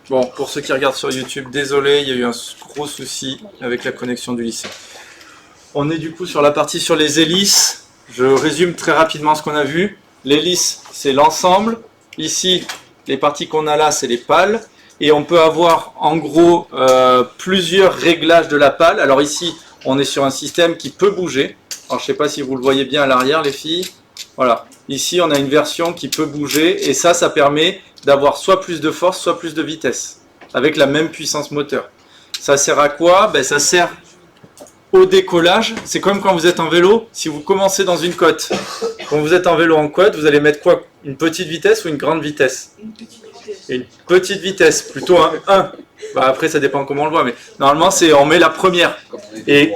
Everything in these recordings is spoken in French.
Bon, pour ceux qui regardent sur YouTube, désolé, il y a eu un gros souci avec la connexion du lycée. On est du coup sur la partie sur les hélices. Je résume très rapidement ce qu'on a vu. L'hélice, c'est l'ensemble. Ici, les parties qu'on a là, c'est les pales. Et on peut avoir en gros plusieurs réglages de la pale. Alors ici, on est sur un système qui peut bouger. Alors je ne sais pas si vous le voyez bien à l'arrière, les filles. Voilà. Ici, on a une version qui peut bouger. Et ça permet d'avoir soit plus de force, soit plus de vitesse. Avec la même puissance moteur. Ça sert à quoi? Ben, ça sert au décollage. C'est comme quand vous êtes en vélo. Si vous commencez dans une côte. Quand vous êtes en vélo en côte, vous allez mettre quoi? Une petite vitesse ou une grande vitesse? Une petite vitesse. Une petite vitesse, plutôt un 1. Bah après, ça dépend comment on le voit, mais normalement, c'est on met la première. Et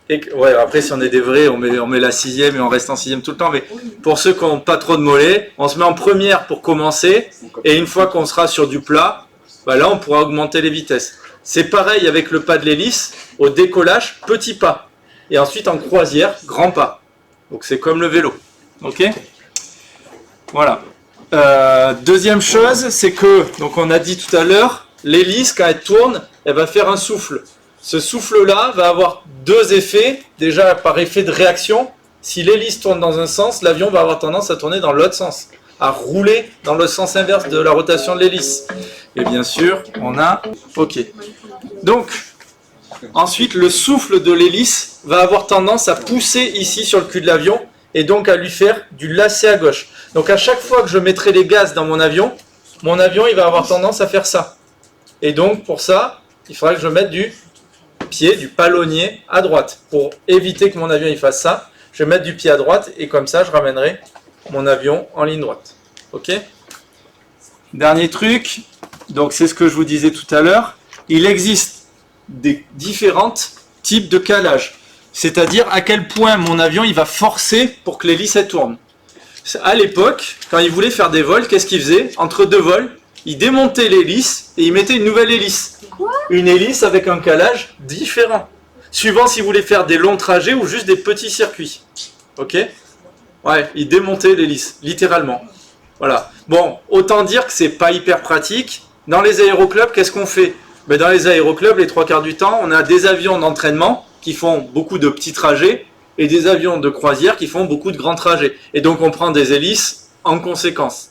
ouais, après, si on est des vrais, on met la 6e et on reste en 6e tout le temps. Mais pour ceux qui n'ont pas trop de mollets, on se met en première pour commencer. Et une fois qu'on sera sur du plat, bah là, on pourra augmenter les vitesses. C'est pareil avec le pas de l'hélice. Au décollage, petit pas. Et ensuite, en croisière, grand pas. Donc, c'est comme le vélo. Ok? Voilà. Deuxième chose, c'est que, donc on a dit tout à l'heure, l'hélice, quand elle tourne, elle va faire un souffle. Ce souffle-là va avoir deux effets. Déjà, par effet de réaction, si l'hélice tourne dans un sens, l'avion va avoir tendance à tourner dans l'autre sens, à rouler dans le sens inverse de la rotation de l'hélice. Et bien sûr, on a... Ok. Donc, ensuite, le souffle de l'hélice va avoir tendance à pousser ici sur le cul de l'avion et donc à lui faire du lacet à gauche. Donc à chaque fois que je mettrai les gaz dans mon avion il va avoir tendance à faire ça. Et donc pour ça, il faudra que je mette du pied, du palonnier à droite. Pour éviter que mon avion il fasse ça, je vais mettre du pied à droite et comme ça je ramènerai mon avion en ligne droite. Ok? Dernier truc, donc c'est ce que je vous disais tout à l'heure, il existe des différents types de calage. C'est-à-dire à quel point mon avion il va forcer pour que l'hélice elle tourne. À l'époque, quand il voulait faire des vols, qu'est-ce qu'il faisait? Entre deux vols, il démontait l'hélice et il mettait une nouvelle hélice. Une hélice avec un calage différent. Suivant s'il voulait faire des longs trajets ou juste des petits circuits. Ok? Ouais, il démontait l'hélice, littéralement. Voilà. Bon, autant dire que c'est pas hyper pratique. Dans les aéroclubs, qu'est-ce qu'on fait? Ben dans les aéroclubs, les 3 quarts du temps, on a des avions d'entraînement qui font beaucoup de petits trajets et des avions de croisière qui font beaucoup de grands trajets. Et donc on prend des hélices en conséquence.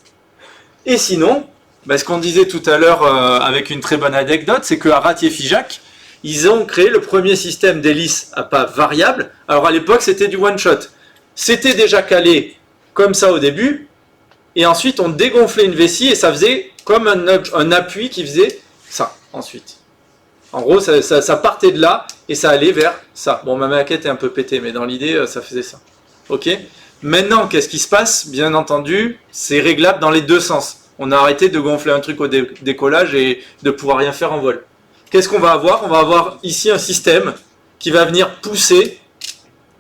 Et sinon, ben ce qu'on disait tout à l'heure avec une très bonne anecdote, c'est qu'à Ratier-Figeac, ils ont créé le premier système d'hélice à pas variable. Alors à l'époque, c'était du one-shot. C'était déjà calé comme ça au début, et ensuite on dégonflait une vessie et ça faisait comme un appui qui faisait ça ensuite. En gros, ça partait de là et ça allait vers ça. Bon, ma maquette est un peu pétée, mais dans l'idée, ça faisait ça. Ok? Maintenant, qu'est-ce qui se passe? Bien entendu, c'est réglable dans les deux sens. On a arrêté de gonfler un truc au décollage et de pouvoir rien faire en vol. Qu'est-ce qu'on va avoir? On va avoir ici un système qui va venir pousser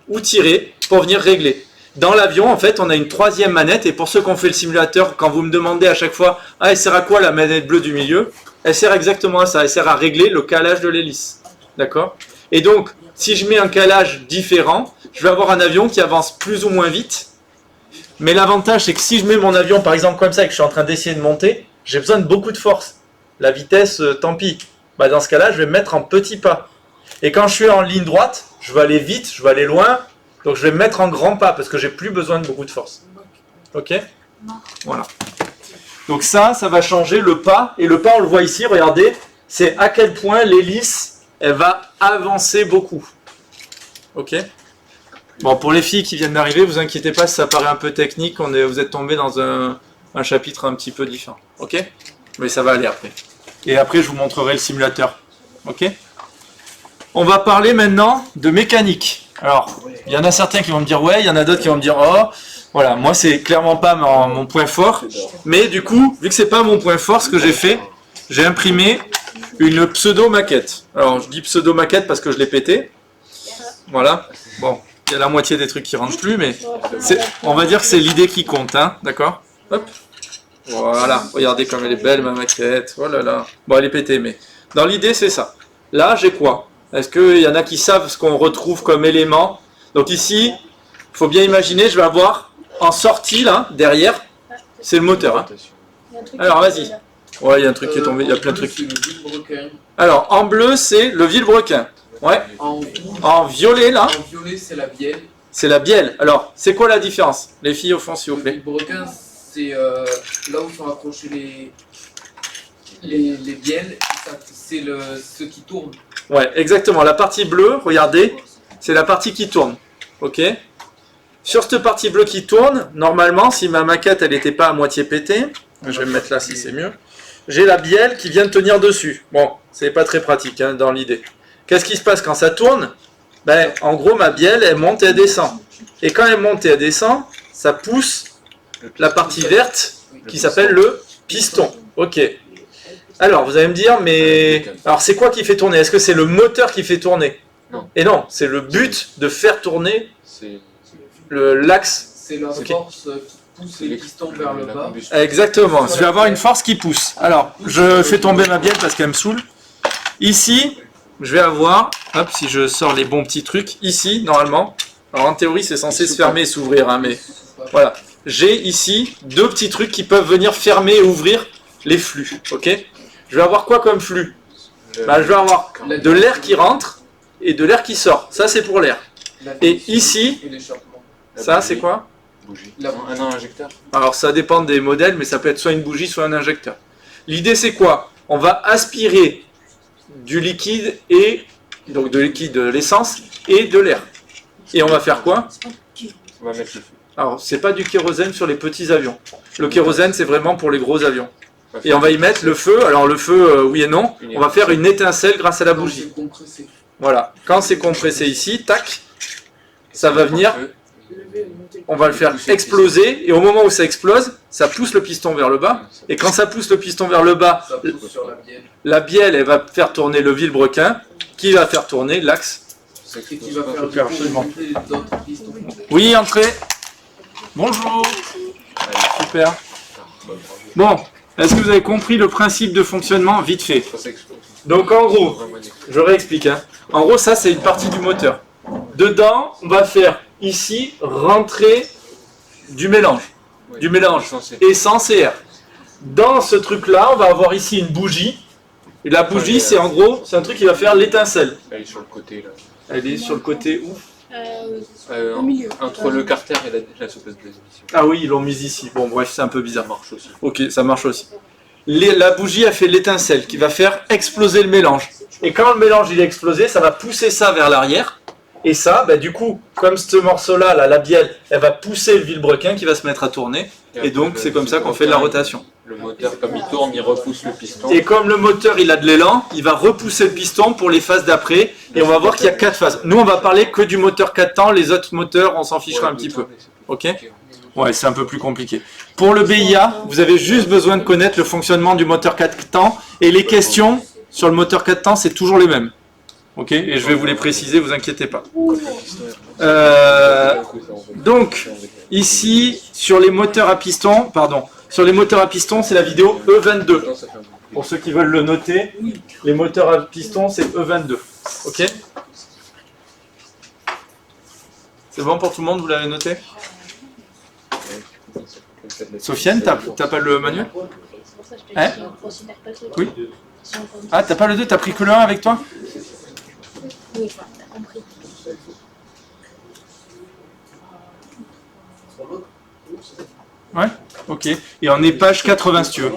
ou tirer pour venir régler. Dans l'avion, en fait, on a une troisième manette, et pour ceux qui ont fait le simulateur, quand vous me demandez à chaque fois « Ah, elle sert à quoi la manette bleue du milieu ?» Elle sert exactement à ça, elle sert à régler le calage de l'hélice. D'accord? Et donc, si je mets un calage différent, je vais avoir un avion qui avance plus ou moins vite. Mais l'avantage, c'est que si je mets mon avion, par exemple, comme ça, et que je suis en train d'essayer de monter, j'ai besoin de beaucoup de force. La vitesse, tant pis. Bah, dans ce cas-là, je vais me mettre en petits pas. Et quand je suis en ligne droite, je vais aller vite, je vais aller loin, donc je vais me mettre en grands pas, parce que j'ai plus besoin de beaucoup de force. Ok? Voilà. Donc ça va changer le pas, et le pas, on le voit ici, regardez, c'est à quel point l'hélice, elle va avancer beaucoup. Ok? Bon, pour les filles qui viennent d'arriver, vous inquiétez pas si ça paraît un peu technique, vous êtes tombé dans un chapitre un petit peu différent. Ok? Mais ça va aller après. Et après, je vous montrerai le simulateur. Ok? On va parler maintenant de mécanique. Alors, il y en a certains qui vont me dire ouais, il y en a d'autres qui vont me dire oh. Voilà, moi c'est clairement pas mon point fort. Mais du coup, vu que c'est pas mon point fort, ce que j'ai fait, j'ai imprimé une pseudo-maquette. Alors, je dis pseudo-maquette parce que je l'ai pété. Voilà. Bon, il y a la moitié des trucs qui rentrent plus, mais on va dire que c'est l'idée qui compte, hein, d'accord? Hop. Voilà, regardez comme elle est belle ma maquette. Oh là là. Bon, elle est pétée, mais dans l'idée c'est ça. Là, j'ai quoi? Est-ce qu'il y en a qui savent ce qu'on retrouve comme élément? Donc ici, il faut bien imaginer, je vais avoir en sortie, là, derrière, c'est le moteur. Hein. Alors, vas-y. Ouais, il y a un truc qui est tombé, il y a plein de trucs. C'est le vilebrequin. Alors, en bleu, c'est le vilebrequin. Ouais. En rouge, En violet, là, en violet, c'est la bielle. c'est la bielle. Alors, c'est quoi la différence? Les filles, au fond, s'il vous Le plaît. vilebrequin, c'est là où sont accrochés les bielles. C'est ce qui tourne. Ouais, exactement. La partie bleue, regardez, c'est la partie qui tourne. Ok? Sur cette partie bleue qui tourne, normalement, si ma maquette, elle n'était pas à moitié pétée, je vais me mettre là si c'est mieux, j'ai la bielle qui vient de tenir dessus. Bon, c'est pas très pratique hein, dans l'idée. Qu'est-ce qui se passe quand ça tourne? Ben, en gros, ma bielle, elle monte et elle descend. Et quand elle monte et elle descend, ça pousse la partie verte qui s'appelle le piston. Ok. Alors, vous allez me dire, mais... Alors, c'est quoi qui fait tourner? Est-ce que c'est le moteur qui fait tourner? Non. Et non, c'est le but de faire tourner l'axe. C'est la Ok. force qui pousse les pistons vers le bas. Exactement. Je vais avoir une force qui pousse. Alors, je fais tomber ma bielle parce qu'elle me saoule. Ici, je vais avoir... Hop, si je sors les bons petits trucs. Ici, normalement... Alors, en théorie, c'est censé se fermer et s'ouvrir, hein, mais... Voilà. J'ai ici deux petits trucs qui peuvent venir fermer et ouvrir les flux. Ok? Je vais avoir quoi comme flux? Bah, je vais avoir de l'air qui rentre et de l'air qui sort. Ça, c'est pour l'air. Et ici, Et l'échappement. ça, c'est quoi? Bougie. La- Un injecteur. Alors, ça dépend des modèles, mais ça peut être soit une bougie, soit un injecteur. L'idée, c'est quoi? On va aspirer du liquide et donc de liquide, de l'essence et de l'air. Et on va faire quoi? On va mettre le feu. Alors, c'est pas du kérosène sur les petits avions. Le kérosène, c'est vraiment pour les gros avions. Et on va y mettre le feu. Alors, le feu, oui et non. On va faire une étincelle grâce à la bougie. C'est compressé. Voilà. Quand c'est compressé ici, tac, ça va venir. On va le faire exploser. Et au moment où ça explose, ça pousse le piston vers le bas. Et quand ça pousse le piston vers le bas, Ça pousse sur la bielle. la bielle, elle va faire tourner le vilebrequin, qui va faire tourner l'axe. Et qui va faire du Super, coup absolument. monter les autres pistons. Oui, entrez. Bonjour. Super. Bon, est-ce que vous avez compris le principe de fonctionnement? Vite fait. Ça s'explose. Donc en gros, Vraiment une explosion. je réexplique. Hein. En gros, ça c'est une partie du moteur. Dedans, on va faire ici rentrer du mélange. Oui. Du mélange Censé. essence et air. Dans ce truc-là, on va avoir ici une bougie. Et la bougie, c'est en gros, c'est un truc qui va faire l'étincelle. Elle est sur le côté là. Elle est sur le côté où? Au milieu. Entre le carter et la soupasse d'émission. Ah oui, ils l'ont mise ici. Bon, bref, c'est un peu Ça bizarre. marche aussi. Ok, ça marche aussi. La bougie a fait l'étincelle qui va faire exploser le mélange. Et quand le mélange il est explosé, ça va pousser ça vers l'arrière. Et ça, bah, du coup, comme ce morceau-là, là, la bielle, elle va pousser le vilebrequin qui va se mettre à tourner. Et donc, c'est comme ça qu'on fait de la rotation. Le moteur, comme il tourne, il repousse le piston. Et comme le moteur il a de l'élan, il va repousser le piston pour les phases d'après. Et on va voir qu'il y a 4 phases. Nous, on va parler que du moteur 4 temps. Les autres moteurs, on s'en fichera un petit peu. Ok? Ouais, c'est un peu plus compliqué. Pour le BIA, vous avez juste besoin de connaître le fonctionnement du moteur 4 temps. Et les questions sur le moteur 4 temps, c'est toujours les mêmes. Ok? Et je vais vous les préciser, vous inquiétez pas. Donc, ici, sur les moteurs à piston, sur les moteurs à piston, c'est la vidéo E22. Pour ceux qui veulent le noter, les moteurs à piston, c'est E22. Ok? C'est bon pour tout le monde, vous l'avez noté? Sofiane, t'as pas le manuel? Hein? Oui. Ah, t'as pas le 2, t'as pris que le 1 avec toi? Oui, t'as compris. Ouais, ok. Et on est page 80 si tu veux.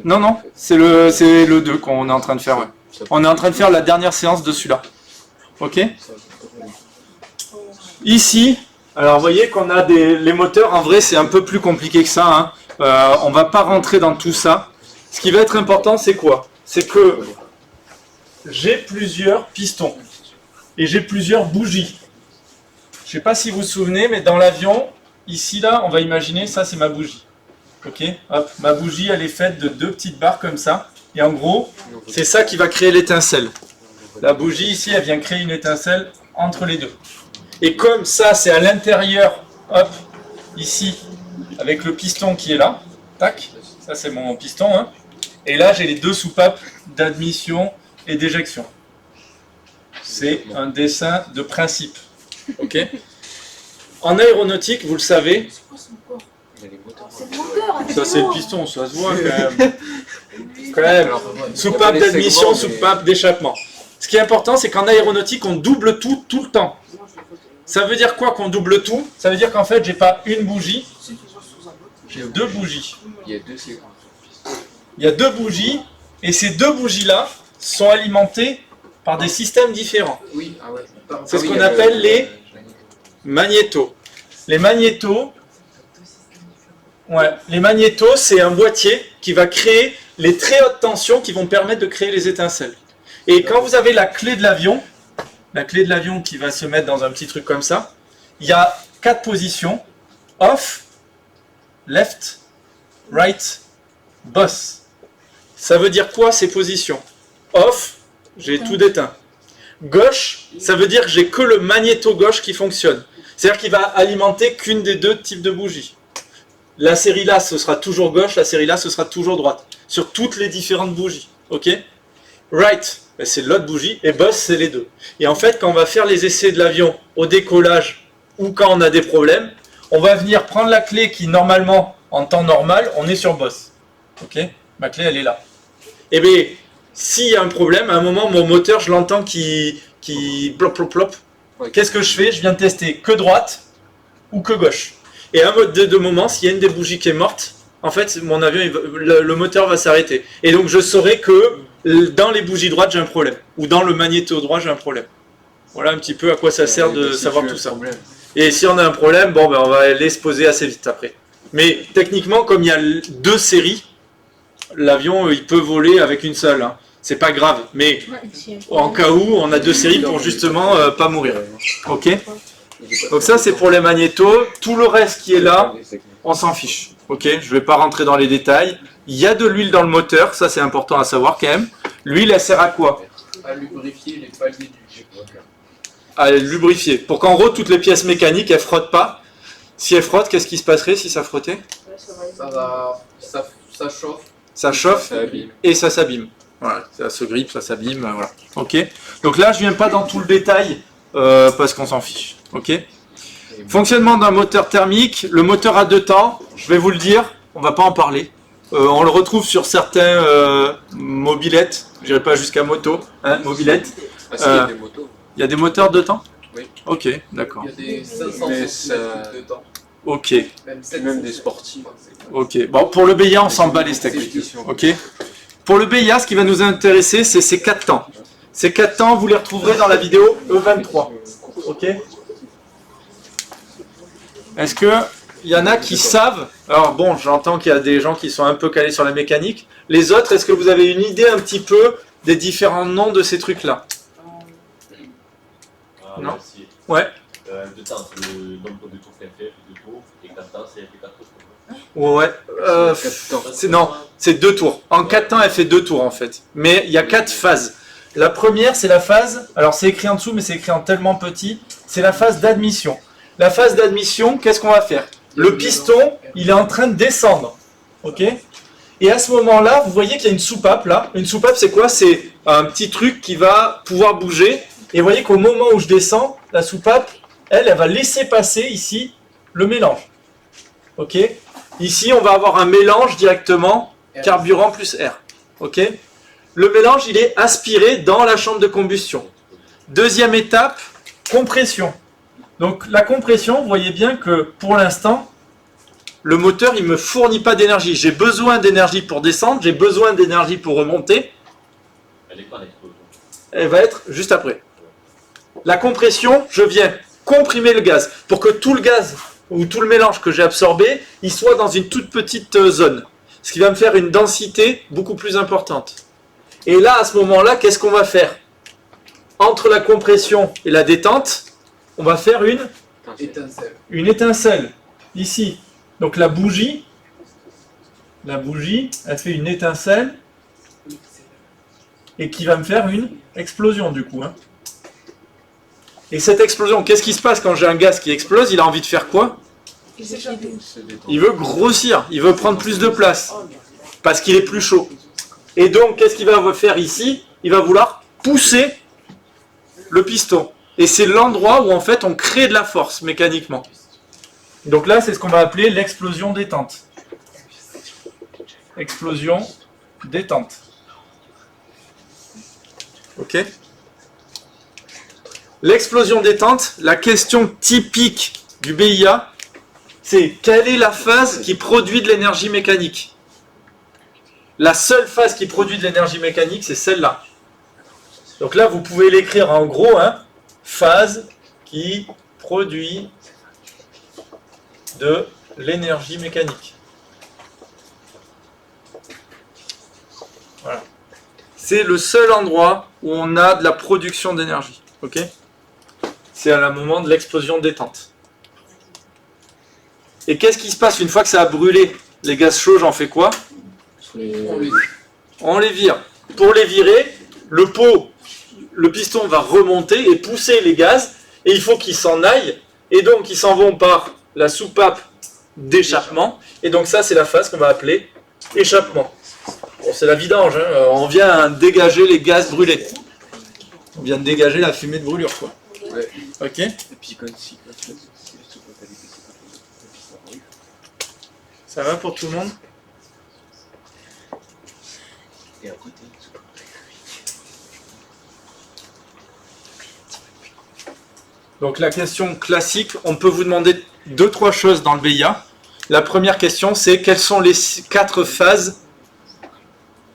Non, non, c'est le 2 qu'on est en train de faire. Ouais. On est en train de faire la dernière séance de celui-là. Ok? Ici, alors vous voyez qu'on a les moteurs, en vrai c'est un peu plus compliqué que ça. Hein. On va pas rentrer dans tout ça. Ce qui va être important, c'est quoi? C'est que j'ai plusieurs pistons et j'ai plusieurs bougies. Je sais pas si vous vous souvenez, mais dans l'avion, ici là, on va imaginer, ça c'est ma bougie. Ok, hop, ma bougie elle est faite de 2 petites barres comme ça. Et en gros, c'est ça qui va créer l'étincelle. La bougie ici, elle vient créer une étincelle entre les deux. Et comme ça c'est à l'intérieur, hop, ici, avec le piston qui est là, tac, ça c'est mon piston, hein. Et là j'ai les 2 soupapes d'admission et d'éjection. C'est un dessin de principe. Ok. En aéronautique, vous le savez, C'est le moteur. ça c'est le piston, ça se voit quand même. quand même. Alors, Soupape il y a pas les d'admission, segments, mais- soupape d'échappement. Ce qui est important, c'est qu'en aéronautique, on double tout le temps. Ça veut dire quoi qu'on double tout? Ça veut dire qu'en fait, j'ai pas une bougie, j'ai deux bougies. Il y a deux segments. Il y a deux bougies, et ces deux bougies-là sont alimentées par des systèmes différents. Oui, ah ouais. C'est ce Ah oui, qu'on il y a appelle le- les magnétos. Les magnétos, c'est un boîtier qui va créer les très hautes tensions qui vont permettre de créer les étincelles. Et quand vous avez la clé de l'avion qui va se mettre dans un petit truc comme ça, il y a 4 positions: off, left, right, boss. Ça veut dire quoi ces positions? Off, j'ai tout d'éteint. Gauche, ça veut dire que j'ai que le magnéto gauche qui fonctionne. C'est-à-dire qu'il va alimenter qu'une des deux types de bougies. La série là, ce sera toujours gauche, la série là, ce sera toujours droite. Sur toutes les différentes bougies. Ok? Right, ben, c'est l'autre bougie, et boss, c'est les deux. Et en fait, quand on va faire les essais de l'avion au décollage ou quand on a des problèmes, on va venir prendre la clé qui, normalement, en temps normal, on est sur boss. Ok? Ma clé, elle est là. Et bien, s'il y a un problème, à un moment, mon moteur, je l'entends qui plop, plop, plop. Ouais. Qu'est-ce que je fais? Je viens de tester que droite ou que gauche. Et à un mode de moment, s'il y a une des bougies qui est morte, en fait, mon avion, le moteur va s'arrêter. Et donc, je saurai que dans les bougies droites, j'ai un problème. Ou dans le magnéto droit, j'ai un problème. Voilà un petit peu à quoi ça sert de Si savoir tu as tout un ça. problème. Et si on a un problème, bon, ben, on va aller se poser assez vite après. Mais techniquement, comme il y a deux séries, l'avion, il peut voler avec une seule. Hein. C'est pas grave. Mais en cas où, on a deux séries pour justement pas mourir. Ok? Donc ça, c'est pour les magnétos. Tout le reste qui est là, on s'en fiche. Ok? Je vais pas rentrer dans les détails. Il y a de l'huile dans le moteur. Ça, c'est important à savoir quand même. L'huile, elle sert à quoi? À lubrifier les paliers du Jeep. À lubrifier. Pour qu'en gros, toutes les pièces mécaniques, elles frottent pas. Si elles frottent, qu'est-ce qui se passerait si ça frottait? Ça chauffe. Ça chauffe Ça abîme. et ça s'abîme. Voilà, ça se grippe, ça s'abîme, voilà. Ok. Donc là, je viens pas dans tout le détail parce qu'on s'en fiche. Ok. Fonctionnement d'un moteur thermique. Le moteur a deux temps. Je vais vous le dire. On va pas en parler. On le retrouve sur certains mobilettes. Je dirais pas jusqu'à moto, hein, mobilettes. Ah si, il y a des motos. Il y a des moteurs deux temps. Oui. Ok, d'accord. Il y a des 500 Mais centimètres de temps. Ok, Même, Même des sportifs. ok. Bon, pour le BIA, on s'en bat les steaks. Ok. Pour le BIA, ce qui va nous intéresser, c'est ces 4 temps. Ces 4 temps, vous les retrouverez dans la vidéo E23. Ok. Est-ce que il y en a qui savent? Alors bon, j'entends qu'il y a des gens qui sont un peu calés sur la mécanique. Les autres, est-ce que vous avez une idée un petit peu des différents noms de ces trucs-là? Non. Merci. Ouais. Deux temps, c'est le nombre de tours fait fait deux tours, et 4 temps, c'est fait 4 tours. Ouais. Non, c'est 2 tours. En 4 temps, elle fait 2 tours en fait. Mais il y a 4 phases. La première, c'est la phase, alors c'est écrit en dessous, mais c'est écrit en tellement petit, c'est la phase d'admission. La phase d'admission, qu'est-ce qu'on va faire? Le piston, il est en train de descendre. Ok? Et à ce moment-là, vous voyez qu'il y a une soupape là. Une soupape, c'est quoi? C'est un petit truc qui va pouvoir bouger. Et vous voyez qu'au moment où je descends, la soupape, elle va laisser passer ici le mélange. Ok? Ici, on va avoir un mélange directement carburant plus air. Ok? Le mélange, il est aspiré dans la chambre de combustion. Deuxième étape, compression. Donc la compression, vous voyez bien que pour l'instant, le moteur, il ne me fournit pas d'énergie. J'ai besoin d'énergie pour descendre, j'ai besoin d'énergie pour remonter. Elle est pas l'explosion. Elle va être juste après. La compression, je viens comprimer le gaz pour que tout le gaz ou tout le mélange que j'ai absorbé, il soit dans une toute petite zone. Ce qui va me faire une densité beaucoup plus importante. Et là, à ce moment-là, qu'est-ce qu'on va faire? Entre la compression et la détente, on va faire une étincelle. Ici. Donc la bougie, elle fait une étincelle et qui va me faire une explosion du coup. Hein. Et cette explosion, qu'est-ce qui se passe quand j'ai un gaz qui explose? Il a envie de faire quoi? Il veut grossir, il veut prendre plus de place parce qu'il est plus chaud. Et donc, qu'est-ce qu'il va faire ici? Il va vouloir pousser le piston. Et c'est l'endroit où en fait on crée de la force mécaniquement. Donc là, c'est ce qu'on va appeler l'explosion détente. Explosion détente. Ok? L'explosion détente, la question typique du BIA, c'est quelle est la phase qui produit de l'énergie mécanique? La seule phase qui produit de l'énergie mécanique, c'est celle-là. Donc là, vous pouvez l'écrire en gros, hein, phase qui produit de l'énergie mécanique. Voilà. C'est le seul endroit où on a de la production d'énergie. Ok? C'est à un moment de l'explosion détente. Et qu'est-ce qui se passe une fois que ça a brûlé? Les gaz chauds, j'en fais quoi? On les vire. Pour les virer, le piston va remonter et pousser les gaz, et il faut qu'ils s'en aillent, et donc ils s'en vont par la soupape d'échappement, et donc ça c'est la phase qu'on va appeler échappement. Bon, c'est la vidange, hein. On vient dégager les gaz brûlés. On vient de dégager la fumée de brûlure, quoi. Ouais. Ok? Et puis quand Ça va pour tout le monde? et à côté, Donc la question classique, on peut vous demander 2-3 choses dans le BIA. La première question, c'est quelles sont les 4 phases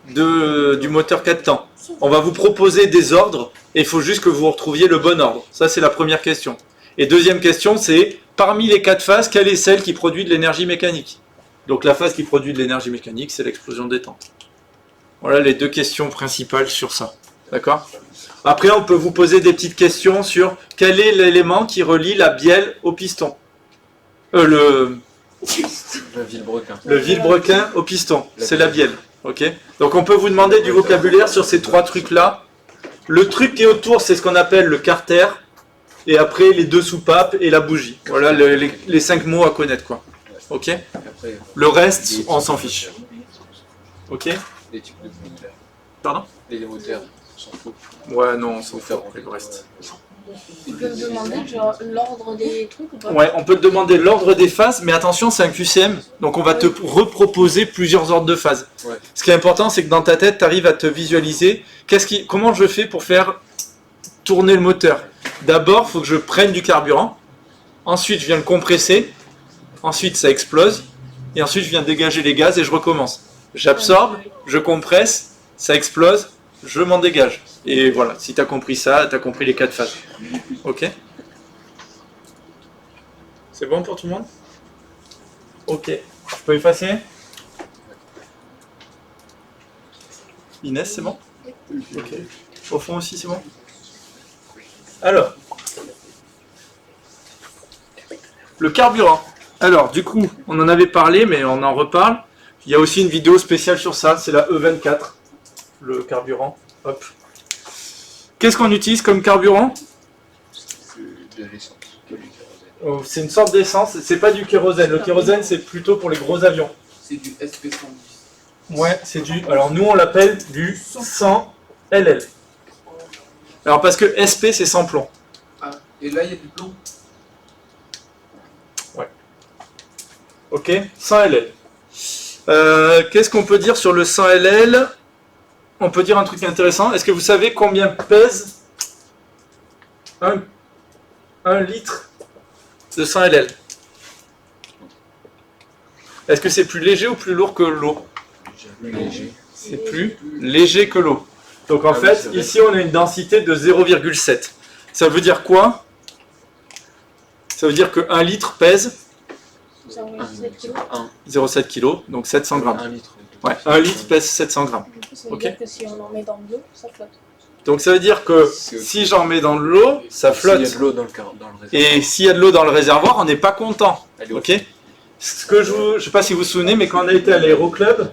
du moteur 4 temps. On va vous proposer des ordres et il faut juste que vous retrouviez le bon ordre. Ça, c'est la première question. Et deuxième question, c'est parmi les 4 phases, quelle est celle qui produit de l'énergie mécanique? Donc la phase qui produit de l'énergie mécanique, c'est l'explosion détente. Voilà les 2 questions principales sur ça. D'accord? Après, on peut vous poser des petites questions sur quel est l'élément qui relie la bielle au piston. Le vilebrequin au piston, c'est la bielle. Ok? Donc on peut vous demander du vocabulaire sur ces 3 trucs-là. Le truc qui est autour, c'est ce qu'on appelle le carter. Et après, les 2 soupapes et la bougie. Voilà les 5 mots à connaître, quoi. Ok? Le reste, on s'en fiche. Ok? les types de moteurs. Pardon? Les moteurs, on s'en fout. Ouais, non, on s'en fout après le reste. Ils peuvent demander genre l'ordre des trucs ou pas? Ouais, on peut te demander l'ordre des phases, mais attention, c'est un QCM, donc on va te reproposer plusieurs ordres de phases. Ouais. Ce qui est important, c'est que dans ta tête, tu arrives à te visualiser comment je fais pour faire tourner le moteur. D'abord, il faut que je prenne du carburant, ensuite je viens le compresser, ensuite ça explose, et ensuite je viens dégager les gaz et je recommence. J'absorbe, je compresse, ça explose, je m'en dégage. Et voilà, si tu as compris ça, tu as compris les 4 phases. Ok? C'est bon pour tout le monde? Ok. Je peux effacer? Inès, c'est bon? Ok. Au fond aussi, c'est bon? Alors. Le carburant. Alors, du coup, on en avait parlé, mais on en reparle. Il y a aussi une vidéo spéciale sur ça, c'est la E24. Le carburant. Hop. Qu'est-ce qu'on utilise comme carburant? De l'essence. Oh, c'est une sorte d'essence, c'est pas du kérosène. Le kérosène, c'est plutôt pour les gros avions. C'est du SP110. Ouais, c'est du. Alors nous, on l'appelle du 100 LL. Alors parce que SP, c'est sans plomb. Ah, et là il y a du plomb. Ok, 100 LL. Qu'est-ce qu'on peut dire sur le 100 LL? On peut dire un truc intéressant. Est-ce que vous savez combien pèse un litre de 100 LL? Est-ce que c'est plus léger ou plus lourd que l'eau? Plus léger. C'est plus léger que l'eau. Donc en Ah oui, fait, c'est vrai. ici on a une densité de 0,7. Ça veut dire quoi? Ça veut dire que 1 litre pèse 0,7 kg, donc 700 grammes. 1 litre. Ouais, 1 litre pèse 700 grammes. Du coup, ça veut Ok. dire que si on en met dans de l'eau, ça flotte. Donc ça veut dire que C'est- si j'en mets dans de l'eau, ça flotte. S'il y a de l'eau dans le réservoir. Et s'il y a de l'eau dans le réservoir, on n'est pas content. Elle est au Ok? Ce que je sais pas si vous vous souvenez, mais quand on a été à l'aéroclub,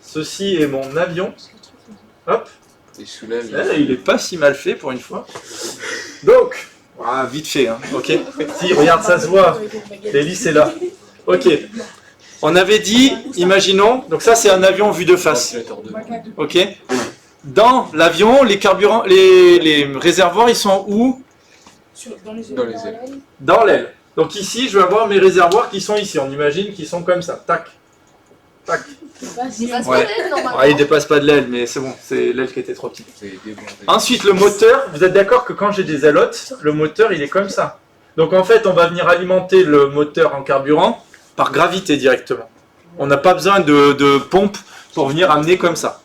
ceci est mon avion. Hop, Et soulève. il est pas si mal fait pour une fois. Donc, vite fait, hein. Ok. Si, regarde, ça se voit. L'hélice est là. Ok. On avait dit, imaginons, donc ça c'est un avion vu de face. Ok. Dans l'avion, les carburants, les réservoirs, ils sont où? Dans les Dans les ailes. Dans l'aile. Donc ici, je vais avoir mes réservoirs qui sont ici. On imagine qu'ils sont comme ça. Tac, tac, Il passe Ouais. pas d'aile, normalement. Ouais, il dépasse pas de l'aile, mais c'est bon, c'est l'aile qui était trop petite. C'est débordé. Ensuite, le moteur, vous êtes d'accord que quand j'ai des ailottes, le moteur il est comme ça. Donc en fait, on va venir alimenter le moteur en carburant par gravité directement. On n'a pas besoin de pompe pour venir amener comme ça.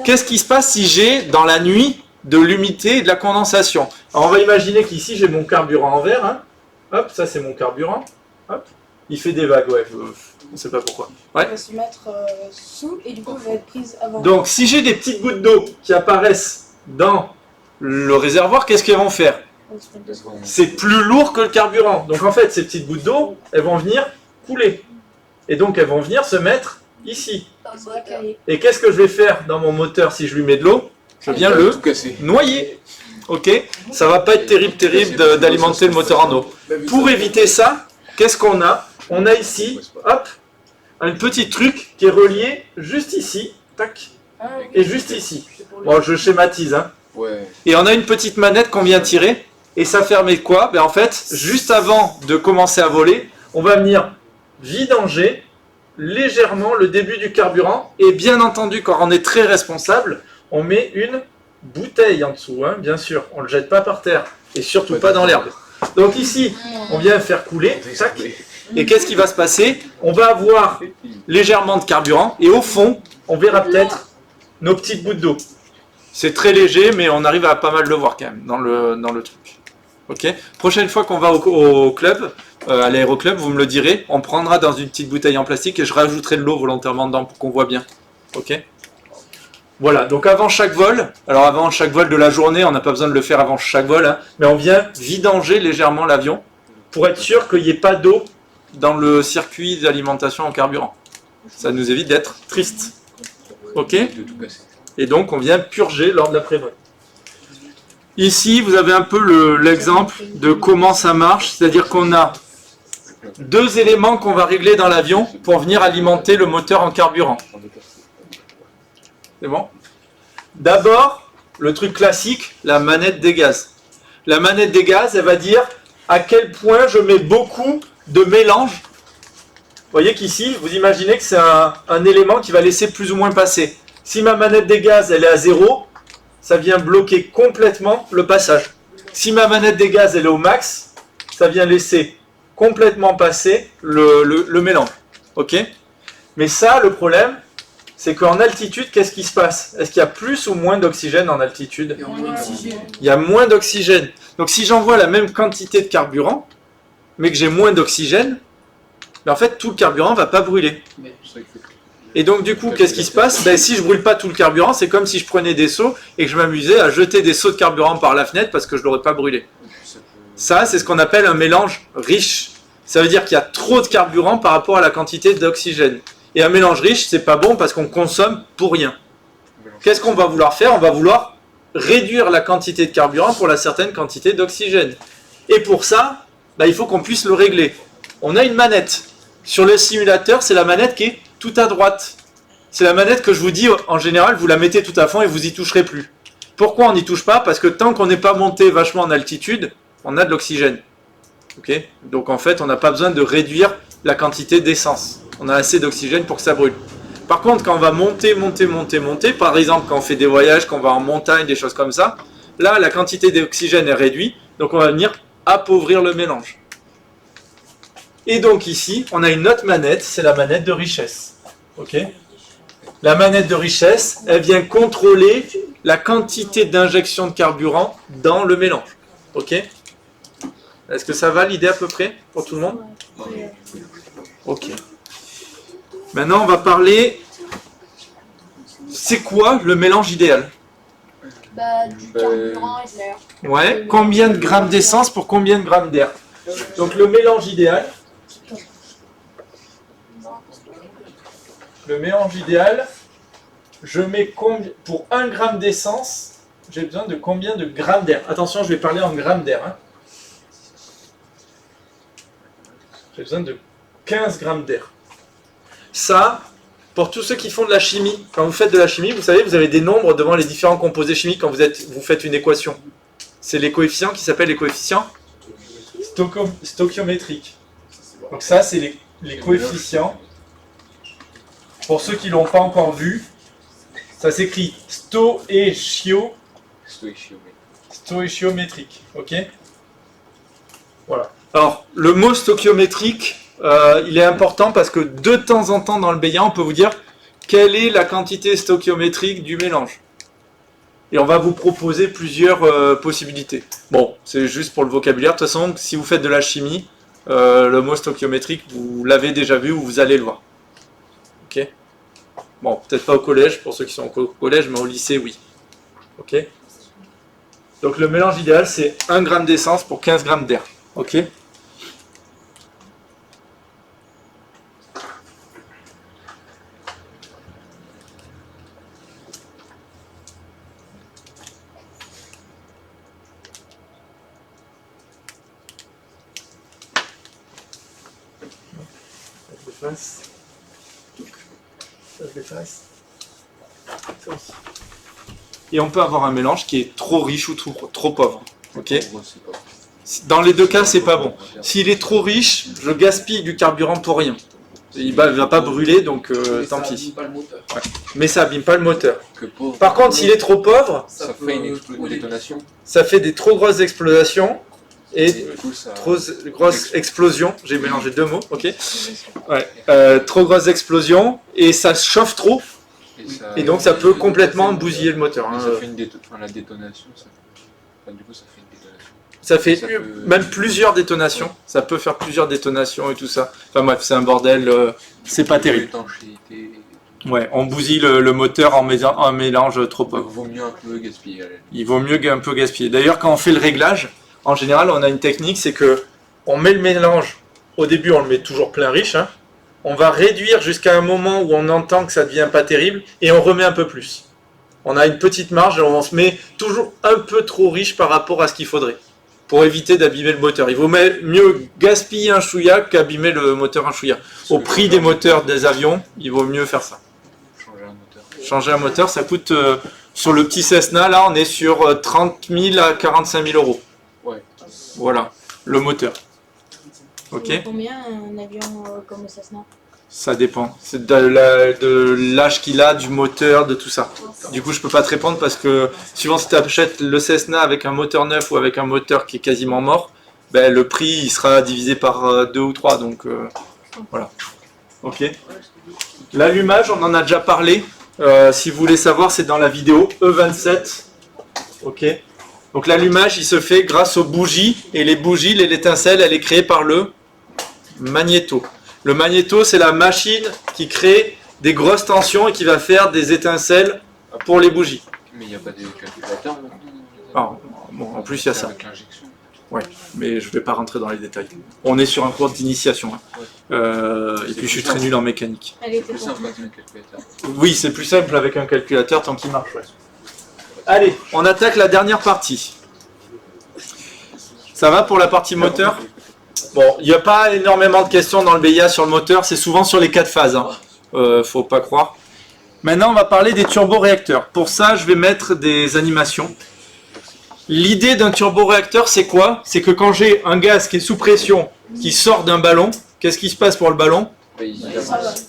Qu'est-ce qui se passe si j'ai dans la nuit de l'humidité et de la condensation? Alors on va imaginer qu'ici j'ai mon carburant en verre. Hein. Hop, ça c'est mon carburant. Hop. Il fait des vagues, ouais, on ne sait pas pourquoi. Ouais. Elle va se mettre sous et du coup elle va être prise avant. Donc si j'ai des petites gouttes d'eau qui apparaissent dans le réservoir, qu'est-ce qu'elles vont faire? Elle se met dessus. C'est plus lourd que le carburant. Donc en fait, ces petites gouttes d'eau, elles vont venir couler. Et donc elles vont venir se mettre ici. Dans le cahier. Et qu'est-ce que je vais faire dans mon moteur si je lui mets de l'eau? Je viens le Tout cassé. noyer. Ok? Ça va pas être terrible d'alimenter le moteur en eau. Pour éviter ça, qu'est-ce qu'on a? On a ici, hop, un petit truc qui est relié juste ici, tac, Ah, oui. et juste ici. Bon, je schématise, hein. Ouais. Et on a une petite manette qu'on vient tirer, et ça permet quoi? Ben en fait, juste avant de commencer à voler, on va venir vidanger légèrement le début du carburant, et bien entendu, quand on est très responsable, on met une bouteille en dessous, hein, bien sûr, on ne le jette pas par terre, et surtout pas dans l'herbe. Donc ici, on vient faire couler, tac, et qu'est-ce qui va se passer? On va avoir légèrement de carburant, et au fond, on verra peut-être nos petites gouttes d'eau. C'est très léger, mais on arrive à pas mal le voir quand même dans le truc. Ok. Prochaine fois qu'on va au club, à l'aéroclub, vous me le direz, on prendra dans une petite bouteille en plastique et je rajouterai de l'eau volontairement dedans pour qu'on voit bien. Ok. Voilà, donc avant chaque vol, alors avant chaque vol de la journée, on n'a pas besoin de le faire avant chaque vol, hein, mais on vient vidanger légèrement l'avion pour être sûr qu'il n'y ait pas d'eau dans le circuit d'alimentation en carburant. Ça nous évite d'être triste. Ok. De tout casser. Et donc on vient purger lors de la pré-vol. Ici, vous avez un peu l'exemple de comment ça marche, c'est-à-dire qu'on a deux éléments qu'on va régler dans l'avion pour venir alimenter le moteur en carburant. C'est bon? D'abord, le truc classique, la manette des gaz. La manette des gaz, elle va dire à quel point je mets beaucoup de mélange. Vous voyez qu'ici, vous imaginez que c'est un élément qui va laisser plus ou moins passer. Si ma manette des gaz elle est à 0, ça vient bloquer complètement le passage. Si ma manette des gaz elle est au max, ça vient laisser complètement passer le mélange. Ok? Mais ça, le problème, c'est qu'en altitude, qu'est-ce qui se passe? Est-ce qu'il y a plus ou moins d'oxygène en altitude? Et en moins d'oxygène. Il y a moins d'oxygène. Donc si j'envoie la même quantité de carburant, mais que j'ai moins d'oxygène, ben en fait tout le carburant ne va pas brûler. Et donc du coup, qu'est-ce qui se passe? Ben, si je brûle pas tout le carburant, c'est comme si je prenais des seaux et que je m'amusais à jeter des seaux de carburant par la fenêtre parce que je ne l'aurais pas brûlé. Ça, c'est ce qu'on appelle un mélange riche. Ça veut dire qu'il y a trop de carburant par rapport à la quantité d'oxygène. Et un mélange riche, c'est pas bon parce qu'on consomme pour rien. Qu'est-ce qu'on va vouloir faire? On va vouloir réduire la quantité de carburant pour la certaine quantité d'oxygène. Et pour ça, ben, il faut qu'on puisse le régler. On a une manette. Sur le simulateur, c'est la manette qui est tout à droite. C'est la manette que je vous dis, en général, vous la mettez tout à fond et vous y toucherez plus. Pourquoi on n'y touche pas? Parce que tant qu'on n'est pas monté vachement en altitude, on a de l'oxygène. Okay? Donc en fait, on n'a pas besoin de réduire la quantité d'essence. On a assez d'oxygène pour que ça brûle. Par contre, quand on va monter, par exemple, quand on fait des voyages, quand on va en montagne, des choses comme ça, là, la quantité d'oxygène est réduite, donc on va venir appauvrir le mélange. Et donc ici, on a une autre manette, c'est la manette de richesse. Okay? La manette de richesse, elle vient contrôler la quantité d'injection de carburant dans le mélange. Ok? Est-ce que ça va l'idée à peu près pour tout le monde? Ok. Maintenant, on va parler. C'est quoi le mélange idéal? Bah, du carburant et de l'air. Ouais. Combien de grammes d'essence pour combien de grammes d'air? Donc le mélange idéal. Le mélange idéal, je mets combien pour 1 gramme d'essence, j'ai besoin de combien de grammes d'air? Attention, je vais parler en grammes d'air. Hein. J'ai besoin de 15 grammes d'air. Ça, pour tous ceux qui font de la chimie, quand vous faites de la chimie, vous savez, vous avez des nombres devant les différents composés chimiques quand vous faites une équation. C'est les coefficients qui s'appellent les coefficients stoichiométriques. Donc ça, c'est les coefficients pour ceux qui ne l'ont pas encore vu, ça s'écrit stoichiométrique. Ok? Voilà. Alors, le mot stoichiométrique, il est important parce que de temps en temps dans le BIA, on peut vous dire quelle est la quantité stoichiométrique du mélange. Et on va vous proposer plusieurs possibilités. Bon, c'est juste pour le vocabulaire. De toute façon, si vous faites de la chimie, le mot stoichiométrique, vous l'avez déjà vu ou vous allez le voir. Ok? Bon, peut-être pas au collège, pour ceux qui sont au collège, mais au lycée, oui. Ok? Donc le mélange idéal, c'est 1 g d'essence pour 15 g d'air. Ok? Ça se déface. Ça aussi. Et on peut avoir un mélange qui est trop riche ou trop pauvre. Ok? Dans les deux cas, c'est pas bon. S'il est trop riche, je gaspille du carburant pour rien. Il va pas brûler, donc tant pis. Ouais. Mais ça abîme pas le moteur. Par contre, s'il est trop pauvre, Ça fait une détonation. ça fait des trop grosses explosions. Et trop grosses explosions, j'ai mélangé deux mots, ok? Ouais. Trop grosses explosions, et ça chauffe trop, et donc ça peut complètement bousiller le moteur. Hein. Ça fait la détonation, du coup ça fait une détonation. Ça fait même plusieurs détonations, ça peut faire plusieurs détonations et tout ça. Enfin bref, c'est un bordel, c'est pas terrible. Ouais, on bousille le moteur en mettant un mélange trop pauvre. Il vaut mieux un peu gaspiller. Il vaut mieux un peu gaspiller. D'ailleurs, quand on fait le réglage, en général, on a une technique, c'est que on met le mélange, au début on le met toujours plein riche, hein. On va réduire jusqu'à un moment où on entend que ça devient pas terrible, et on remet un peu plus. On a une petite marge, et on se met toujours un peu trop riche par rapport à ce qu'il faudrait, pour éviter d'abîmer le moteur. Il vaut mieux gaspiller un chouïa qu'abîmer le moteur un chouïa. Au prix des moteurs des avions, il vaut mieux faire ça. Changer un moteur, ça coûte, sur le petit Cessna, là on est sur 30 000 à 45 000 euros. Ouais. Voilà, le moteur. Ok. Combien un avion comme le Cessna? Ça dépend. C'est de l'âge qu'il a, du moteur, de tout ça. Du coup, je peux pas te répondre parce que suivant si tu achètes le Cessna avec un moteur neuf ou avec un moteur qui est quasiment mort, ben, le prix il sera divisé par 2 ou 3. Donc voilà. Ok. L'allumage, on en a déjà parlé. Si vous voulez savoir, c'est dans la vidéo E27. Ok. Donc l'allumage, il se fait grâce aux bougies, et les bougies, l'étincelle, elle est créée par le magnéto. Le magnéto, c'est la machine qui crée des grosses tensions et qui va faire des étincelles pour les bougies. Mais il n'y a pas de calculateur maintenant. Ah, bon, en plus, il y a ça. Avec l'injection. Ouais, mais je ne vais pas rentrer dans les détails. On est sur un cours d'initiation. Hein. Et puis je suis très nul en mécanique. Elle était Plus pour simple avec un calculateur. Oui, c'est plus simple avec un calculateur tant qu'il marche. Ouais. Allez, on attaque la dernière partie. Ça va pour la partie moteur? Bon, il n'y a pas énormément de questions dans le BIA sur le moteur, c'est souvent sur les 4 phases. Hein. Faut pas croire. Maintenant, on va parler des turboréacteurs. Pour ça, je vais mettre des animations. L'idée d'un turboréacteur, c'est quoi? C'est que quand j'ai un gaz qui est sous pression, qui sort d'un ballon, qu'est-ce qui se passe pour le ballon?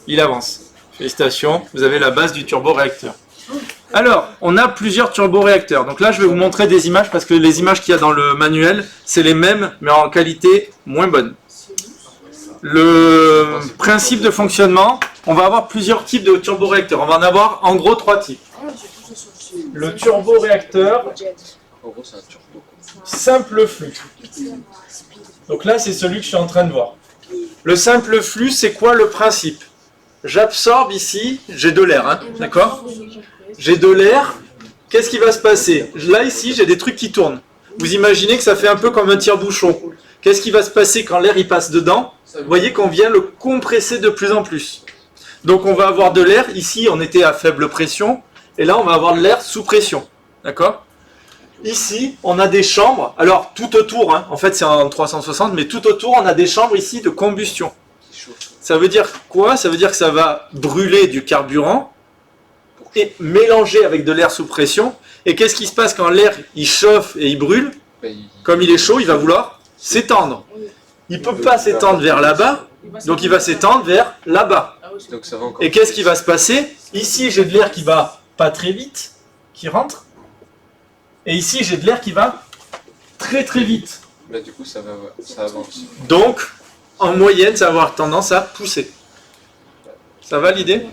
Il avance. Félicitations, vous avez la base du turboréacteur. Alors, on a plusieurs turboréacteurs. Donc là, je vais vous montrer des images parce que les images qu'il y a dans le manuel, c'est les mêmes, mais en qualité moins bonne. Le principe de fonctionnement, on va avoir plusieurs types de turboréacteurs. On va en avoir en gros 3 types. Le turboréacteur En gros, c'est un turbo. simple flux. Donc là, c'est celui que je suis en train de voir. Le simple flux, c'est quoi le principe? J'absorbe ici, j'ai de l'air, hein, d'accord? J'ai de l'air, qu'est-ce qui va se passer? Là, ici, j'ai des trucs qui tournent. Vous imaginez que ça fait un peu comme un tire-bouchon. Qu'est-ce qui va se passer quand l'air il passe dedans? Vous voyez qu'on vient le compresser de plus en plus. Donc on va avoir de l'air, ici on était à faible pression, et là on va avoir de l'air sous pression. D'accord? Ici, on a des chambres, alors tout autour, hein, en fait c'est en 360, mais tout autour on a des chambres ici de combustion. Ça veut dire quoi? Ça veut dire que ça va brûler du carburant, et mélanger avec de l'air sous pression. Et qu'est-ce qui se passe quand l'air il chauffe et il brûle? Comme il est chaud, il va vouloir s'étendre. Il ne peut pas s'étendre vers là-bas, donc il va s'étendre vers là-bas. Donc ça va encore. Et qu'est-ce qui va se passer? Ici, j'ai de l'air qui va pas très vite, qui rentre. Et ici, j'ai de l'air qui va très très vite. Là, du coup, ça avance. Donc, en moyenne, ça va avoir tendance à pousser. Ça va l'idée?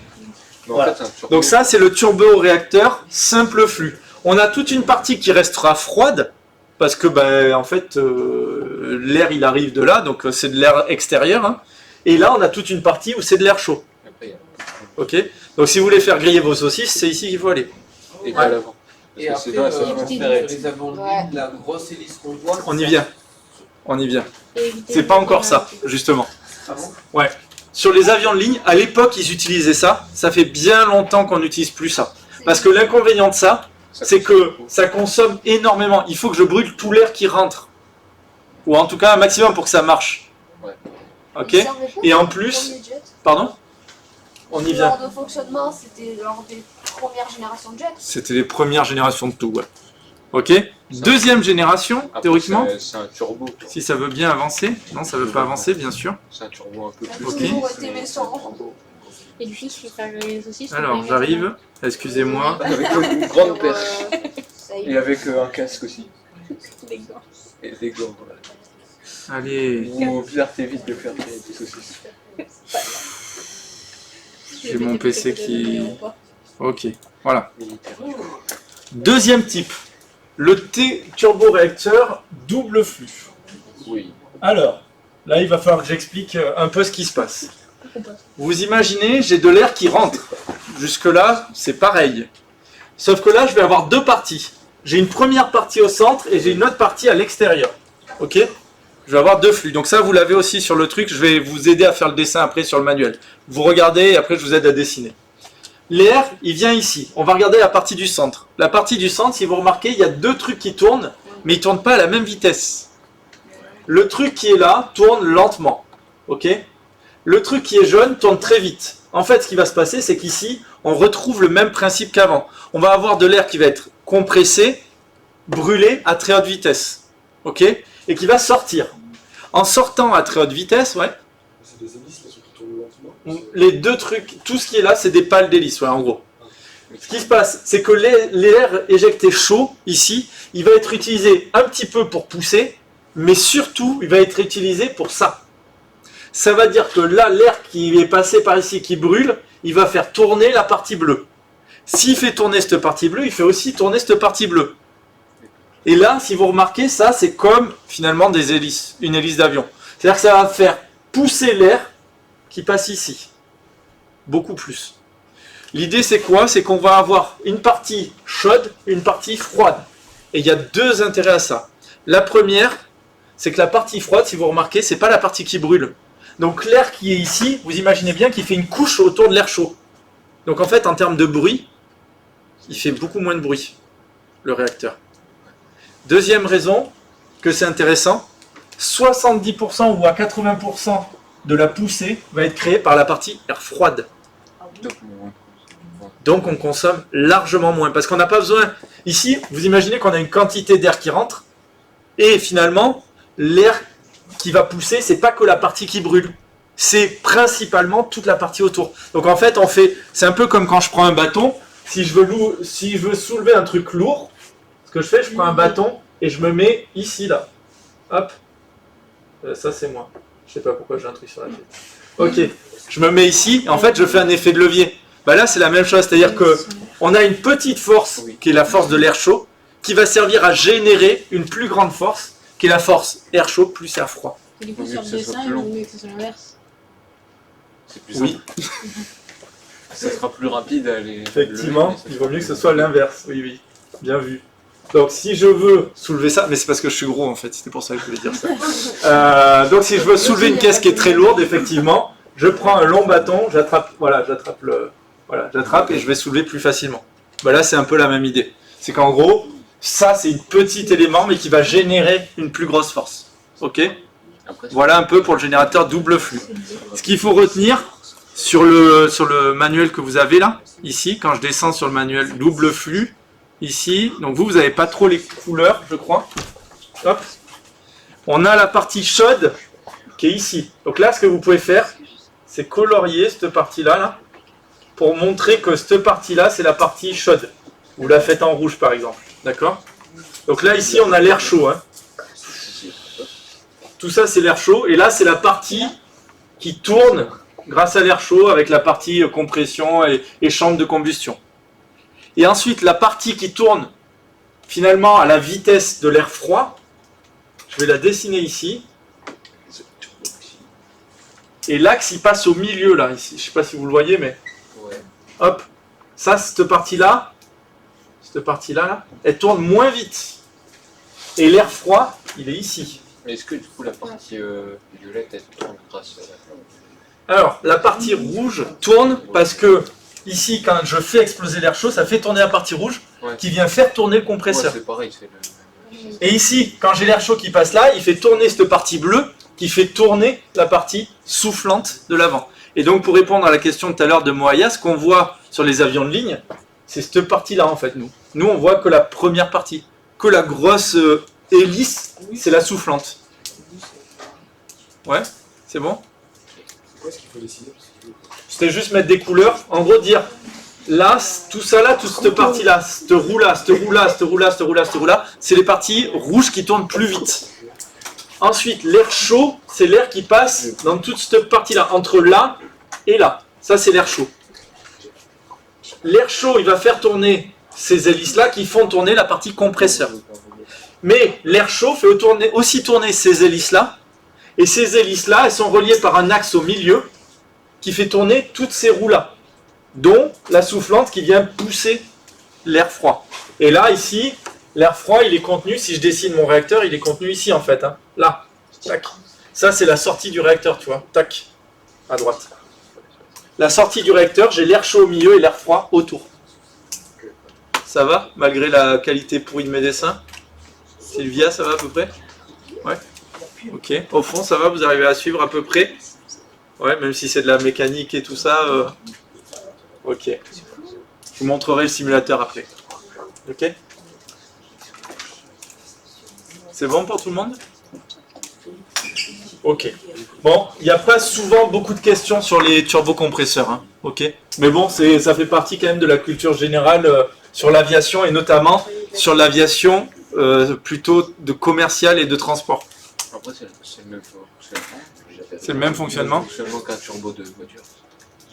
Mais en Voilà. fait, un turbo, Donc ça, c'est le turboréacteur simple flux. On a toute une partie qui restera froide, parce que en fait, l'air, il arrive de là, donc c'est de l'air extérieur. Hein. Et là, on a toute une partie où c'est de l'air chaud. après, il y a- Ok. Donc si vous voulez faire griller vos saucisses, c'est ici qu'il faut aller. Et pas à l'avant. Et Parce que après, sinon, elles sont sur ferrées. les avions de Ouais. ligne, la grosse hélice qu'on voit. On y vient. On y vient. Et éviter C'est de pas encore faire ça, un- justement. Ah bon? Sur les avions de ligne, à l'époque, ils utilisaient ça. Ça fait bien longtemps qu'on n'utilise plus ça. Parce que l'inconvénient de ça, c'est que ça consomme énormément. Il faut que je brûle tout l'air qui rentre. Ou en tout cas un maximum pour que ça marche. Ouais. Ok. Ils servaient pas Et en pour plus, les premiers jets. pardon? On y vient. Lors de fonctionnement, c'était lors des premières générations de jets. C'était les premières générations de tout. Ouais. Ok. Deuxième génération, Après, théoriquement. c'est un turbo. Si ça veut bien avancer. Non, ça veut pas avancer, bien sûr. C'est un turbo un peu Ça a plus. Ok. toujours été méchant. Et lui, il fait faire les saucisses. Alors, j'arrive. Excusez-moi. Avec une grande Pour, perche. ça y Et est. avec un casque aussi. Des gants. Et des gants. Voilà. Allez. Ou Pierre, t'évites de faire tes saucisses. J'ai mon PC qui... Ok. Voilà. Militaire. Deuxième type. Le turboréacteur double flux. Oui. Alors, là, il va falloir que j'explique un peu ce qui se passe. Vous imaginez, j'ai de l'air qui rentre. Jusque-là, c'est pareil. Sauf que là, je vais avoir deux parties. J'ai une première partie au centre et j'ai une autre partie à l'extérieur. Ok? Je vais avoir deux flux. Donc ça, vous l'avez aussi sur le truc. Je vais vous aider à faire le dessin après sur le manuel. Vous regardez et après, je vous aide à dessiner. L'air, il vient ici. On va regarder la partie du centre. La partie du centre, si vous remarquez, il y a deux trucs qui tournent, mais ils ne tournent pas à la même vitesse. Le truc qui est là tourne lentement. Ok? Le truc qui est jaune tourne très vite. En fait, ce qui va se passer, c'est qu'ici, on retrouve le même principe qu'avant. On va avoir de l'air qui va être compressé, brûlé à très haute vitesse. Ok? Et qui va sortir. En sortant à très haute vitesse, ouais. C'est des hélices là, qui tournent lentement. Les deux trucs, tout ce qui est là, c'est des pales d'hélice, ouais, en gros. Ce qui se passe, c'est que l'air éjecté chaud, ici, il va être utilisé un petit peu pour pousser, mais surtout, il va être utilisé pour ça. Ça va dire que là, l'air qui est passé par ici, qui brûle, il va faire tourner la partie bleue. S'il fait tourner cette partie bleue, il fait aussi tourner cette partie bleue. Et là, si vous remarquez, ça, c'est comme, finalement, des hélices, une hélice d'avion. C'est-à-dire que ça va faire pousser l'air qui passe ici. Beaucoup plus. L'idée, c'est quoi? C'est qu'on va avoir une partie chaude, une partie froide. Et il y a deux intérêts à ça. La première, c'est que la partie froide, si vous remarquez, c'est pas la partie qui brûle. Donc l'air qui est ici, vous imaginez bien qu'il fait une couche autour de l'air chaud. Donc en fait, en termes de bruit, il fait beaucoup moins de bruit, le réacteur. Deuxième raison que c'est intéressant, 70% ou à 80% de la poussée va être créée par la partie air froide. Donc, moins. Donc on consomme largement moins. Parce qu'on n'a pas besoin... Ici, vous imaginez qu'on a une quantité d'air qui rentre, et finalement, l'air qui va pousser, c'est pas que la partie qui brûle. C'est principalement toute la partie autour. Donc en fait, c'est un peu comme quand je prends un bâton. Si je veux soulever un truc lourd, ce que je fais, je prends un bâton et je me mets ici, là. Hop. Ça, c'est moi. Je sais pas pourquoi j'ai un truc sur la tête. Ok. Je me mets ici, et en fait, je fais un effet de levier. Bah là, c'est la même chose. C'est-à-dire que on a une petite force, qui est la force de l'air chaud, qui va servir à générer une plus grande force, qui est la force air chaud plus air froid. Et du coup, Vaut mieux sur que le ce soit dessin, plus il long. vaut mieux que ce soit l'inverse. C'est plus Oui. simple. Ça sera plus rapide à aller. Effectivement, lever, mais il vaut mieux que ce soit l'inverse. Oui, oui. Bien vu. Donc, si je veux soulever ça, mais c'est parce que je suis gros en fait, c'était pour ça que je voulais dire ça. Donc, si je veux soulever une caisse qui est très lourde, effectivement, je prends un long bâton, j'attrape et je vais soulever plus facilement. Bah là, c'est un peu la même idée. C'est qu'en gros, ça, c'est un petit élément, mais qui va générer une plus grosse force. Ok? Après, Voilà un peu pour le générateur double flux. Ce qu'il faut retenir sur le manuel que vous avez là, ici, quand je descends sur le manuel double flux, ici, donc vous n'avez pas trop les couleurs, je crois. Hop. On a la partie chaude qui est ici. Donc là, ce que vous pouvez faire, c'est colorié cette partie-là, là, pour montrer que cette partie-là, c'est la partie chaude. Vous la faites en rouge, par exemple. D'accord? Donc là, ici, on a l'air chaud. Hein. Tout ça, c'est l'air chaud. Et là, c'est la partie qui tourne grâce à l'air chaud avec la partie compression et chambre de combustion. Et ensuite, la partie qui tourne finalement à la vitesse de l'air froid, je vais la dessiner ici. Et l'axe, il passe au milieu, là. Ici. Je ne sais pas si vous le voyez, mais... Ouais. Hop. Ça, cette partie-là, là, elle tourne moins vite. Et l'air froid, il est ici. Mais est-ce que du coup la partie violette elle tourne grâce à Alors, la partie rouge tourne parce que, ici, quand je fais exploser l'air chaud, ça fait tourner la partie rouge qui vient faire tourner le compresseur. Ouais, c'est pareil, c'est le... Et ici, quand j'ai l'air chaud qui passe là, il fait tourner cette partie bleue qui fait tourner la partie soufflante de l'avant. Et donc, pour répondre à la question de tout à l'heure de Moaya, ce qu'on voit sur les avions de ligne, c'est cette partie-là, en fait, nous. Nous, on voit que la première partie. Que la grosse hélice, c'est la soufflante. Ouais, c'est bon? C'est quoi ce qu'il faut dessiner? C'était juste mettre des couleurs. En gros, dire, là, tout ça là, toute cette partie-là, cette roue-là, cette roue-là, cette roue-là, cette roue-là, cette roue-là, c'est les parties rouges qui tournent plus vite. Ensuite, l'air chaud, c'est l'air qui passe dans toute cette partie-là, entre là et là. Ça, c'est l'air chaud. L'air chaud, il va faire tourner ces hélices-là qui font tourner la partie compresseur. Mais l'air chaud fait aussi tourner ces hélices-là. Et ces hélices-là, elles sont reliées par un axe au milieu qui fait tourner toutes ces roues-là, dont la soufflante qui vient pousser l'air froid. Et là, ici, l'air froid, il est contenu, si je dessine mon réacteur, il est contenu ici en fait. Hein. Là, tac. Ça, c'est la sortie du réacteur, tu vois. Tac, à droite. La sortie du réacteur, j'ai l'air chaud au milieu et l'air froid autour. Ça va, malgré la qualité pourrie de mes dessins? Sylvia, ça va à peu près? Ouais. Ok. Au fond, ça va, vous arrivez à suivre à peu près? Ouais, même si c'est de la mécanique et tout ça. Ok. Je vous montrerai le simulateur après. Ok? C'est bon pour tout le monde? Ok. Bon, il n'y a pas souvent beaucoup de questions sur les turbocompresseurs. Hein. Ok. Mais bon, ça fait partie quand même de la culture générale sur l'aviation et notamment sur l'aviation plutôt de commercial et de transport. Après, c'est le même fonctionnement. C'est le même fonctionnement? Fonctionnement qu'un turbo de voiture.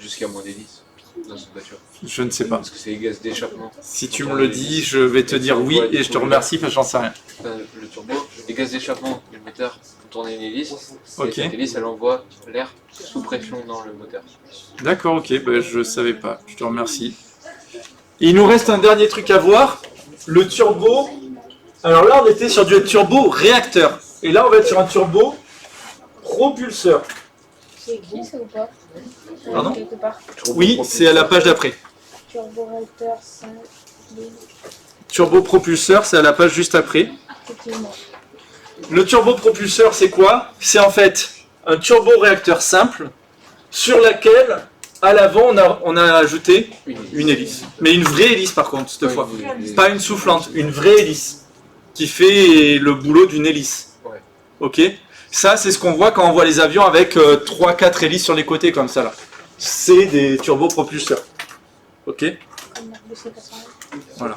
Jusqu'à moins d'hélices dans cette voiture. Je ne sais pas. Parce que c'est les gaz d'échappement. Si tu me le dis, je vais te dire oui et je te remercie parce que j'en sais rien. Le turbo, les gaz d'échappement du moteur font tourner une hélice. Ok. Et cette hélice, elle envoie l'air sous pression dans le moteur. D'accord, ok, ben, je savais pas. Je te remercie. Il nous reste un dernier truc à voir. Le turbo. Alors là, on était sur du turbo réacteur. Et là, on va être sur un turbo propulseur. C'est écrit ça ou pas? Pardon? Quelque part. Oui, c'est à la page d'après. Turboréacteur 5. Turbo propulseur, c'est à la page juste après. Effectivement. Le turbopropulseur, c'est quoi? C'est en fait un turboréacteur simple sur laquelle, à l'avant, on a ajouté une hélice. Mais une vraie hélice, par contre, cette fois. Pas une soufflante, une vraie hélice qui fait le boulot d'une hélice. Ok? Ça, c'est ce qu'on voit quand on voit les avions avec 3-4 hélices sur les côtés, comme ça, là. C'est des turbopropulseurs. Ok? Voilà.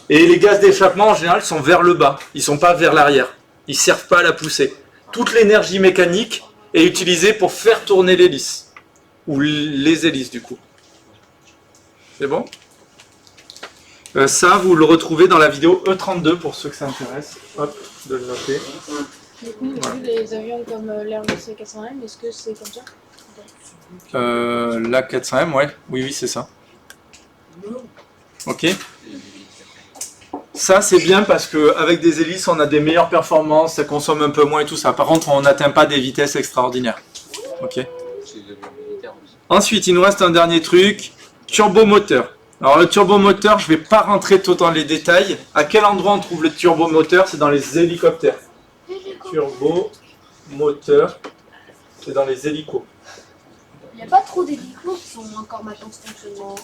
Et les gaz d'échappement, en général, sont vers le bas. Ils ne sont pas vers l'arrière. Ils ne servent pas à la pousser. Toute l'énergie mécanique est utilisée pour faire tourner l'hélice. Ou les hélices, du coup. C'est bon? Ça, vous le retrouvez dans la vidéo E32, pour ceux que ça intéresse. Hop, de le noter. Du coup, vu les avions comme l'Airbus A400M, est-ce que c'est comme ça? La 400M, ouais. Oui, c'est ça. Ok. Ça, c'est bien parce qu'avec des hélices, on a des meilleures performances, ça consomme un peu moins et tout ça. Par contre, on n'atteint pas des vitesses extraordinaires. Ok. Ensuite, il nous reste un dernier truc, turbomoteur. Alors, le turbomoteur, je ne vais pas rentrer tout dans les détails. À quel endroit on trouve le turbomoteur? C'est dans les hélicoptères. Turbomoteur, c'est dans les hélicos. Il n'y a pas trop d'hélicos qui sont encore maintenant en fonctionnement.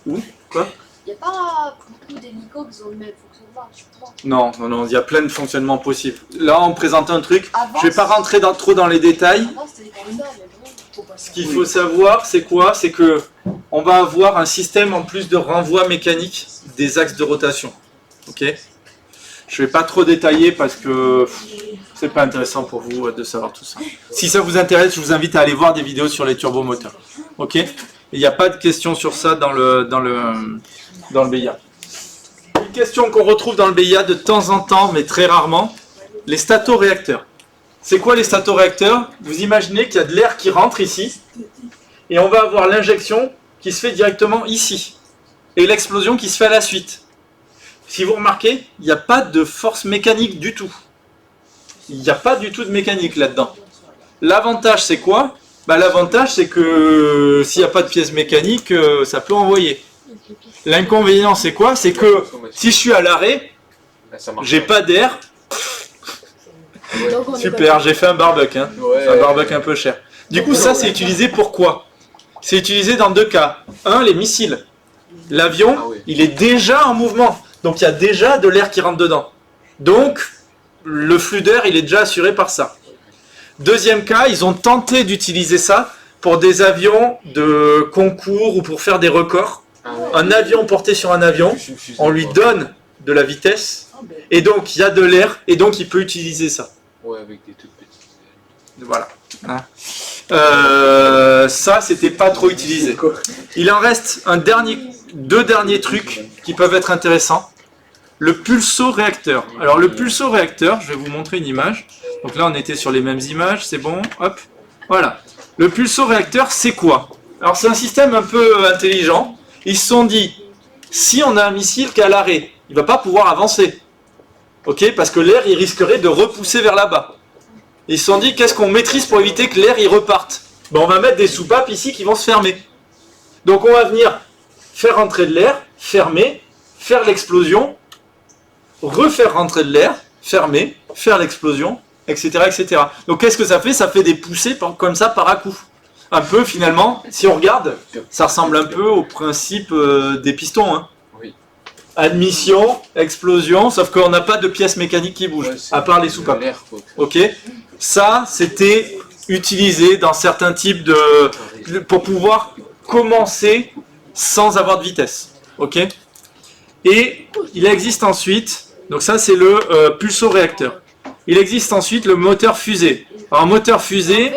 Où? Quoi? Il n'y a pas beaucoup d'hélicos qui ont le même fonctionnement, je crois. Non, non, non, il y a plein de fonctionnements possibles. Là, on présente un truc. Avant, Je vais pas rentrer trop dans les détails. Avant, c'était comme ça, mais bon, faut pas Ce qu'il faut savoir, c'est quoi? C'est que on va avoir un système en plus de renvoi mécanique des axes de rotation. Ok? Je vais pas trop détailler parce que c'est pas intéressant pour vous de savoir tout ça. Si ça vous intéresse, je vous invite à aller voir des vidéos sur les turbomoteurs. Ok? Il n'y a pas de question sur ça dans le BIA. Une question qu'on retrouve dans le BIA de temps en temps, mais très rarement, les statoréacteurs. C'est quoi les statoréacteurs? Vous imaginez qu'il y a de l'air qui rentre ici, et on va avoir l'injection qui se fait directement ici, et l'explosion qui se fait à la suite. Si vous remarquez, il n'y a pas de force mécanique du tout. Il n'y a pas du tout de mécanique là-dedans. L'avantage, c'est quoi? L'avantage, c'est que s'il n'y a pas de pièce mécanique, ça peut envoyer. L'inconvénient, c'est quoi? C'est que si je suis à l'arrêt, j'ai pas d'air. Super, j'ai fait un barbecue, hein. Un barbecue un peu cher. Du coup, ça, c'est utilisé pour quoi? C'est utilisé dans deux cas. Un, les missiles. L'avion, il est déjà en mouvement. Donc, il y a déjà de l'air qui rentre dedans. Donc, le flux d'air, il est déjà assuré par ça. Deuxième cas, ils ont tenté d'utiliser ça pour des avions de concours ou pour faire des records. Un avion porté sur un avion, on lui donne de la vitesse, et donc il y a de l'air, et donc il peut utiliser ça. Ouais, avec des toutes petites. Voilà. Ça, c'était pas trop utilisé. Il en reste deux derniers trucs qui peuvent être intéressants. Le pulso-réacteur. Alors le pulso-réacteur, je vais vous montrer une image. Donc là, on était sur les mêmes images, c'est bon, hop, voilà. Le pulso-réacteur, c'est quoi? Alors c'est un système un peu intelligent. Ils se sont dit, si on a un missile qui est à l'arrêt, il ne va pas pouvoir avancer. Ok? Parce que l'air, il risquerait de repousser vers là-bas. Ils se sont dit, qu'est-ce qu'on maîtrise pour éviter que l'air, il reparte? On va mettre des soupapes ici qui vont se fermer. Donc on va venir faire rentrer de l'air, fermer, faire l'explosion, refaire rentrer de l'air, fermer, faire l'explosion, etc., etc. Donc qu'est-ce que ça fait? Ça fait des poussées comme ça par à-coup. Un peu finalement, si on regarde, ça ressemble un peu au principe des pistons. Hein. Oui. Admission, explosion, sauf qu'on n'a pas de pièces mécaniques qui bougent, à part les soupapes. Ok. Ça, c'était utilisé dans certains types pour pouvoir commencer sans avoir de vitesse. Ok. Et il existe ensuite, donc ça c'est le pulso-réacteur. Il existe ensuite le moteur fusée. Alors moteur fusée,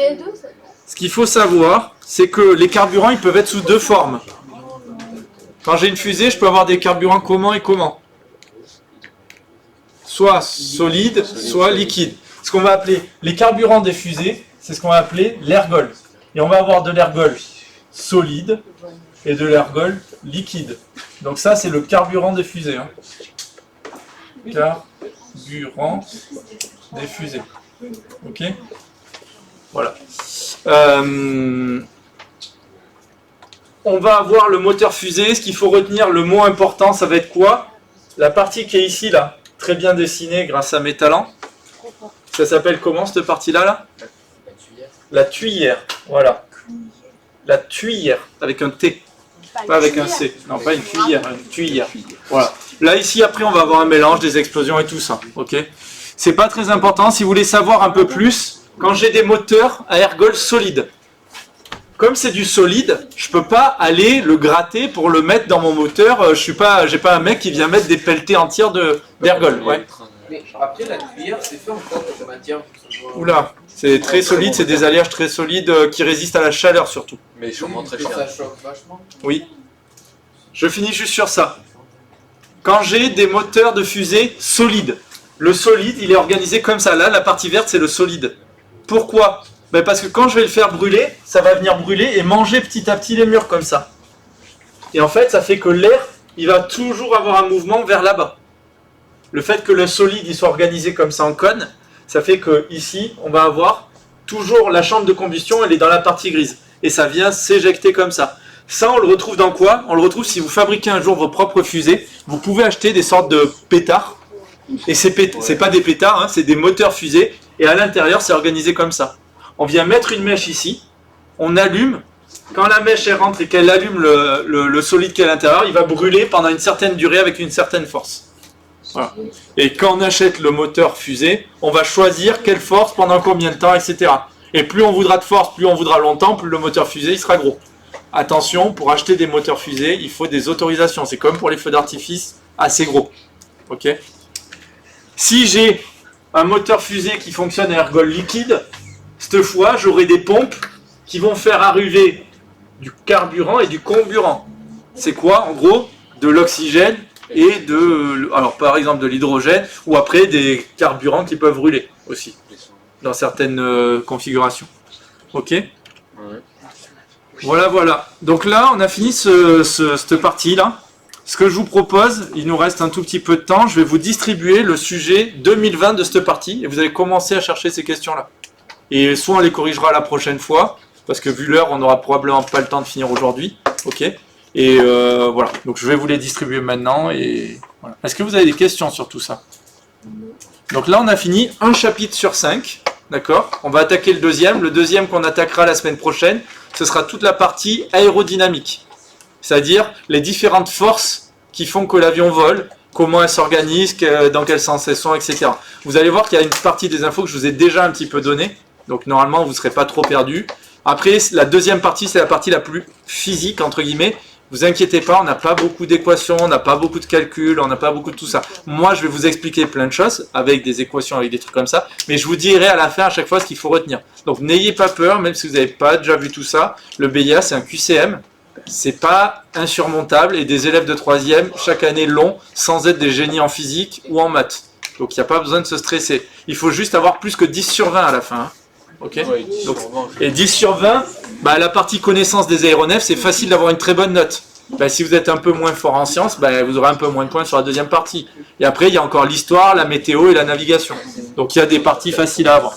ce qu'il faut savoir, c'est que les carburants ils peuvent être sous deux formes. Quand j'ai une fusée, je peux avoir des carburants comment et comment? Soit solide, soit liquide. Ce qu'on va appeler les carburants des fusées, c'est ce qu'on va appeler l'ergol. Et on va avoir de l'ergol solide et de l'ergol liquide. Donc ça, c'est le carburant des fusées. Hein. Carburant des fusées. Ok? Voilà. On va avoir le moteur fusée. Ce qu'il faut retenir, le mot important, ça va être quoi? La partie qui est ici, là, très bien dessinée grâce à mes talents. Ça s'appelle comment cette partie-là, là? La tuyère. Voilà. La tuyère, avec un T. Pas avec un C. Non, pas une cuillère, une tuyère. Voilà. Là, ici, après, on va avoir un mélange, des explosions et tout ça. Ok? C'est pas très important. Si vous voulez savoir un peu plus, quand j'ai des moteurs à ergol solide, comme c'est du solide, je peux pas aller le gratter pour le mettre dans mon moteur. J'ai pas un mec qui vient mettre des pelletées entières d'ergol. Ouais. Mais après, la cuillère, c'est fait en quoi comme matière? Oula, c'est très solide, c'est des alliages très solides qui résistent à la chaleur surtout. Mais sûrement très Ça cher. choque vachement. Oui. Je finis juste sur ça. Quand j'ai des moteurs de fusée solides, le solide, il est organisé comme ça. Là, la partie verte, c'est le solide. Pourquoi? Parce que quand je vais le faire brûler, ça va venir brûler et manger petit à petit les murs comme ça. Et en fait, ça fait que l'air, il va toujours avoir un mouvement vers là-bas. Le fait que le solide il soit organisé comme ça en cône, ça fait que ici, on va avoir toujours la chambre de combustion, elle est dans la partie grise. Et ça vient s'éjecter comme ça. Ça, on le retrouve dans quoi? On le retrouve si vous fabriquez un jour vos propres fusées. Vous pouvez acheter des sortes de pétards. Et c'est pas des pétards, hein, c'est des moteurs fusées. Et à l'intérieur, c'est organisé comme ça. On vient mettre une mèche ici, on allume, quand la mèche elle rentre et qu'elle allume le solide qui est à l'intérieur, il va brûler pendant une certaine durée avec une certaine force. Voilà. Et quand on achète le moteur fusée, on va choisir quelle force, pendant combien de temps, etc. Et plus on voudra de force, plus on voudra longtemps, plus le moteur fusée il sera gros. Attention, pour acheter des moteurs fusées, il faut des autorisations. C'est comme pour les feux d'artifice, assez gros. Ok. Si j'ai un moteur fusée qui fonctionne à ergol liquide, cette fois, j'aurai des pompes qui vont faire arriver du carburant et du comburant. C'est quoi, en gros? De l'oxygène et alors par exemple de l'hydrogène, ou après des carburants qui peuvent brûler aussi, dans certaines configurations. Ok? Voilà. Donc là, on a fini cette partie-là. Ce que je vous propose, il nous reste un tout petit peu de temps, je vais vous distribuer le sujet 2020 de cette partie, et vous allez commencer à chercher ces questions-là. Et soit on les corrigera la prochaine fois, parce que vu l'heure, on n'aura probablement pas le temps de finir aujourd'hui. Ok? Et voilà, donc je vais vous les distribuer maintenant. Et voilà. Est-ce que vous avez des questions sur tout ça? Donc là, on a fini un chapitre sur 5. D'accord? On va attaquer le deuxième. Le deuxième qu'on attaquera la semaine prochaine, ce sera toute la partie aérodynamique. C'est-à-dire les différentes forces qui font que l'avion vole, comment elles s'organisent, dans quel sens elles sont, etc. Vous allez voir qu'il y a une partie des infos que je vous ai déjà un petit peu données. Donc normalement, vous ne serez pas trop perdu. Après, la deuxième partie, c'est la partie la plus physique, entre guillemets. Vous inquiétez pas, on n'a pas beaucoup d'équations, on n'a pas beaucoup de calculs, on n'a pas beaucoup de tout ça. Moi, je vais vous expliquer plein de choses, avec des équations, avec des trucs comme ça, mais je vous dirai à la fin, à chaque fois, ce qu'il faut retenir. Donc, n'ayez pas peur, même si vous n'avez pas déjà vu tout ça. Le BIA, c'est un QCM, c'est pas insurmontable, et des élèves de 3e, chaque année l'ont, sans être des génies en physique ou en maths. Donc, il n'y a pas besoin de se stresser. Il faut juste avoir plus que 10 sur 20 à la fin. Hein. Okay. Donc, et 10 sur 20, bah, la partie connaissance des aéronefs, c'est facile d'avoir une très bonne note. Bah, si vous êtes un peu moins fort en sciences, bah, vous aurez un peu moins de points sur la deuxième partie. Et après, il y a encore l'histoire, la météo et la navigation. Donc il y a des parties faciles à avoir.